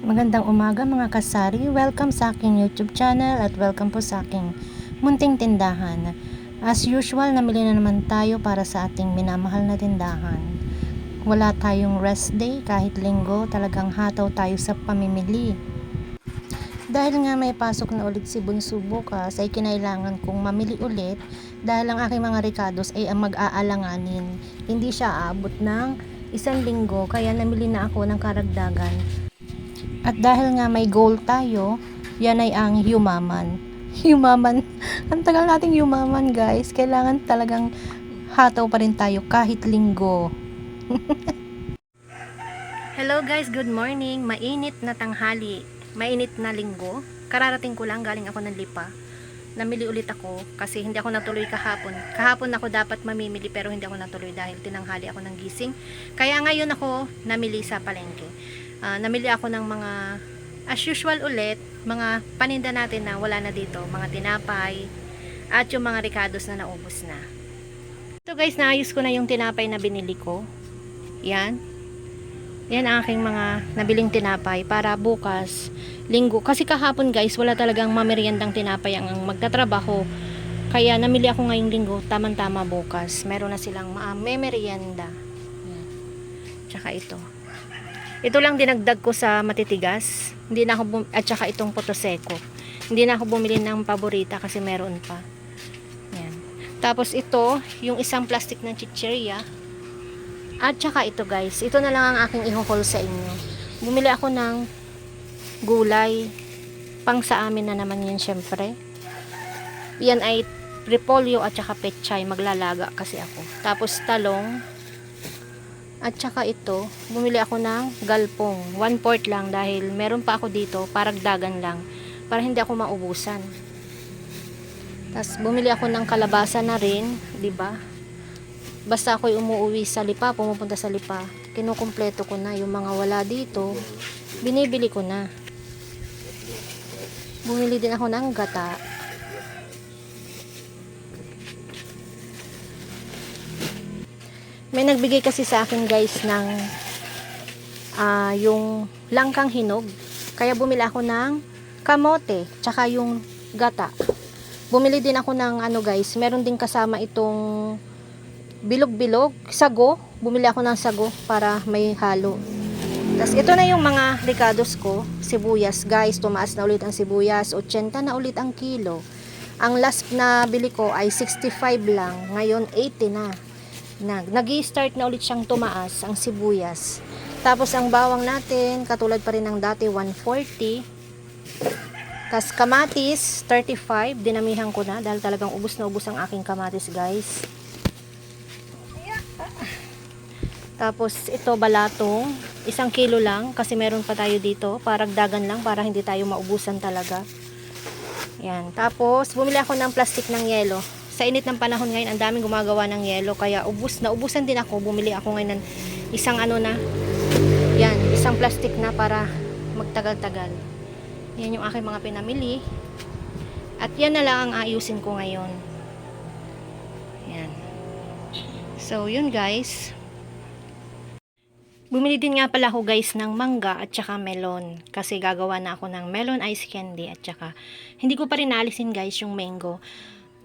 Magandang umaga mga kasari, welcome sa aking YouTube channel at welcome po sa aking munting tindahan. As usual, namili na naman tayo para sa ating minamahal na tindahan. Wala tayong rest day kahit linggo, talagang hataw tayo sa pamimili. Dahil nga may pasok na ulit si Bunso bukas ay kinailangan kong mamili ulit dahil ang aking mga rekados ay ang mag-aalanganin. Hindi siya aabot ng isang linggo kaya namili na ako ng karagdagan. At dahil nga may goal tayo, yan ay ang yumaman. Yumaman. Ang tagal nating yumaman, guys. Kailangan talagang hataw pa rin tayo kahit linggo. Hello guys, good morning. Mainit na tanghali. Mainit na linggo. Kararating ko lang, galing ako ng Lipa. Namili ulit ako kasi hindi ako natuloy kahapon. Kahapon ako dapat mamimili pero hindi ako natuloy dahil tinanghali ako ng gising. Kaya ngayon ako namili sa palengke. Namili ako ng mga as usual ulit, mga paninda natin na wala na dito, mga tinapay at yung mga ricados na naubos na. Ito guys, naayos ko na yung tinapay na binili ko. Yan ang aking mga nabiling tinapay para bukas linggo, kasi kahapon guys wala talagang mameriendang tinapay ang magtatrabaho, kaya namili ako ngayong linggo, tamang-tama bukas meron na silang merienda. Tsaka ito lang dinagdag ko sa matitigas. Hindi na ako at saka itong potoseko. Hindi na ako bumili ng paborita kasi meron pa. Yan. Tapos ito, yung isang plastic ng chichirya. At saka ito guys, ito na lang ang aking i-haul sa inyo. Bumili ako ng gulay. Pang sa amin na naman yan syempre. Yan ay repolyo at saka pechay. Maglalaga kasi ako. Tapos talong. At saka ito, bumili ako ng galpong. 1/4 lang dahil meron pa ako dito, paragdagan lang. Para hindi ako maubusan. Tapos bumili ako ng kalabasa na rin, 'di ba? Basta ako'y umuwi sa Lipa, pumupunta sa Lipa, kinukumpleto ko na yung mga wala dito. Binibili ko na. Bumili din ako ng gata. May nagbigay kasi sa akin guys ng yung langkang hinog. Kaya bumili ako ng kamote, tsaka yung gata. Bumili din ako ng guys, meron din kasama itong bilog-bilog, sago. Bumili ako ng sago para may halo. Tapos ito na yung mga ricados ko, sibuyas guys, tumaas na ulit ang sibuyas, 80 na ulit ang kilo. Ang last na bili ko ay 65 lang, ngayon 80 na. Nag-i-start na ulit siyang tumaas ang sibuyas. Tapos ang bawang natin katulad pa rin ng dati, 140. Tapos kamatis 35, dinamihan ko na dahil talagang ubos na ubos ang aking kamatis guys. Tapos ito balatong 1 kilo lang kasi meron pa tayo dito, paragdagan lang para hindi tayo maubusan talaga. Yan. Tapos bumili ako ng plastic ng yelo. Sa init ng panahon ngayon, ang daming gumagawa ng yelo, kaya naubusan din ako. Bumili ako ngayon ng isang isang plastic na para magtagal-tagal. Yan yung aking mga pinamili. At yan na lang ang ayusin ko ngayon. Yan. So, yun guys. Bumili din nga pala ako guys ng mangga at saka melon. Kasi gagawa na ako ng melon ice candy at saka hindi ko pa rin naalisin guys yung mango.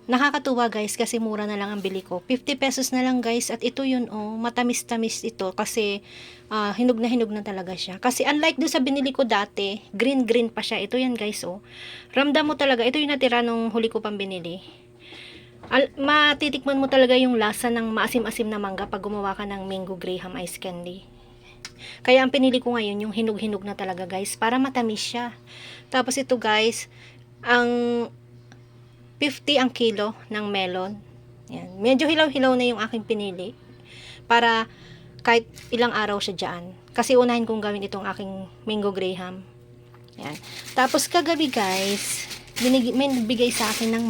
Nakakatuwa guys kasi mura na lang ang bili ko. 50 pesos na lang guys. At ito yun matamis-tamis ito kasi hinog na talaga siya. Kasi unlike doon sa binili ko dati, green pa siya. Ito yan guys Ramdam mo talaga, ito yung natira nung huli ko pang binili. Matitikman mo talaga yung lasa ng maasim-asim na mangga pag gumawa ka ng mango graham ice candy. Kaya ang pinili ko ngayon yung hinog-hinog na talaga guys para matamis siya. Tapos ito guys, ang 50 ang kilo ng melon. Yan. Medyo hilaw-hilaw na yung aking pinili. Para kahit ilang araw siya dyan. Kasi unahin kong gawin itong aking mango graham. Yan. Tapos kagabi guys, may nagbigay sa akin ng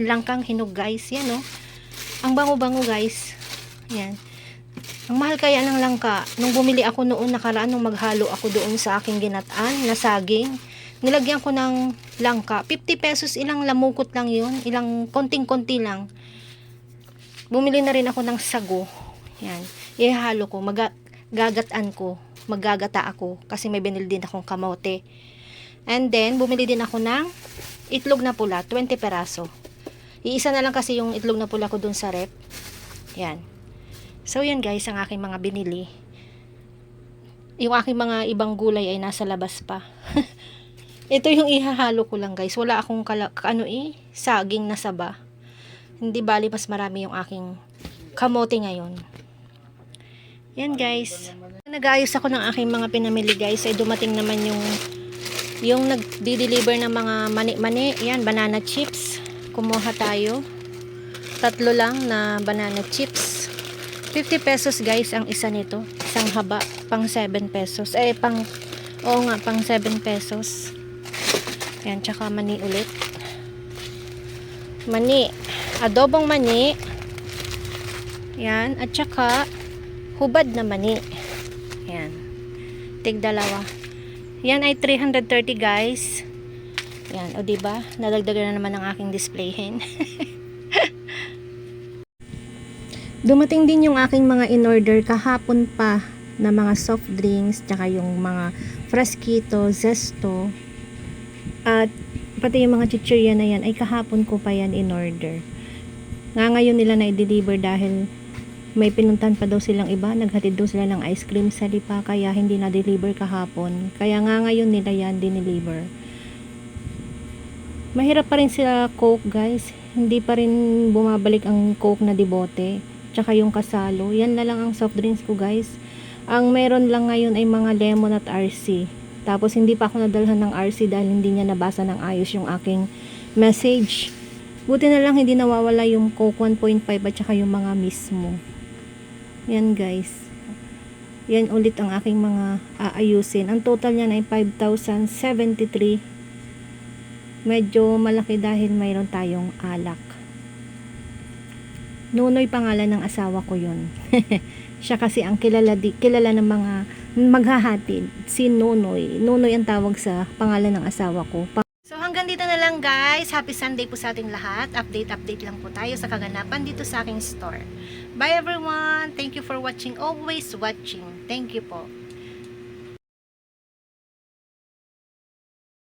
langkang hinog guys. Yan Ang bango-bango guys. Yan. Ang mahal kaya ng langka. Nung bumili ako noon nakaraan, nung maghalo ako doon sa aking ginataan na saging, nilagyan ko ng langka. 50 pesos, ilang lamukot lang yun. Ilang konting-konti lang. Bumili na rin ako ng sago. Yan. Ihalo ko. Gagataan ko. maggagata ako kasi may binili din akong kamote. And then, bumili din ako ng itlog na pula, 20 peraso. Iisa na lang kasi yung itlog na pula ko dun sa rep. Yan. So, yan guys, ang aking mga binili. Yung aking mga ibang gulay ay nasa labas pa. Ito yung ihahalo ko lang guys. Wala akong saging na saba. Hindi bali mas marami yung aking kamote ngayon. Yan guys. Nag-aayos ako ng aking mga pinamili guys. Ay dumating naman yung nagdi-deliver ng mga mani-mani. Yan, banana chips. Kumuha tayo. 3 lang na banana chips. 50 pesos guys ang isa nito. Isang haba. Pang 7 pesos. Pang 7 pesos. Yan, tsaka mani ulit. Mani. Adobong mani. Yan, at tsaka hubad na mani. Yan. Tig-dalawa. Yan ay 330 guys. Yan, o diba? Nadagdagan na naman ang aking display hen. Dumating din yung aking mga in-order kahapon pa na mga soft drinks, tsaka yung mga Fresquito, Zesto, at pati yung mga chichirya na yan ay kahapon ko pa yan in-order. Ngayon nila na i-deliver dahil may pinuntan pa daw silang iba, naghatid daw sila ng ice cream sa Lipa, kaya hindi na-deliver kahapon. Kaya ngayon nila yan dineliver. Mahirap pa rin sila Coke guys, hindi pa rin bumabalik ang Coke na dibote, tsaka yung kasalo. Yan na lang ang soft drinks ko guys. Ang meron lang ngayon ay mga lemon at RC. Tapos hindi pa ako nadalhan ng RC dahil hindi niya nabasa ng ayos yung aking message. Buti na lang hindi nawawala yung Coke 1.5 at saka yung mga mismo. Yan guys. Yan ulit ang aking mga aayusin. Ang total niyan ay 5,073. Medyo malaki dahil mayroon tayong alak. Nunoy pangalan ng asawa ko yun. Siya kasi ang kilala ng mga maghahatid. Si Nunoy. Nunoy ang tawag sa pangalan ng asawa ko. So hanggang dito na lang guys. Happy Sunday po sa ating lahat. Update lang po tayo sa kaganapan dito sa aking store. Bye everyone. Thank you for watching. Always watching. Thank you po.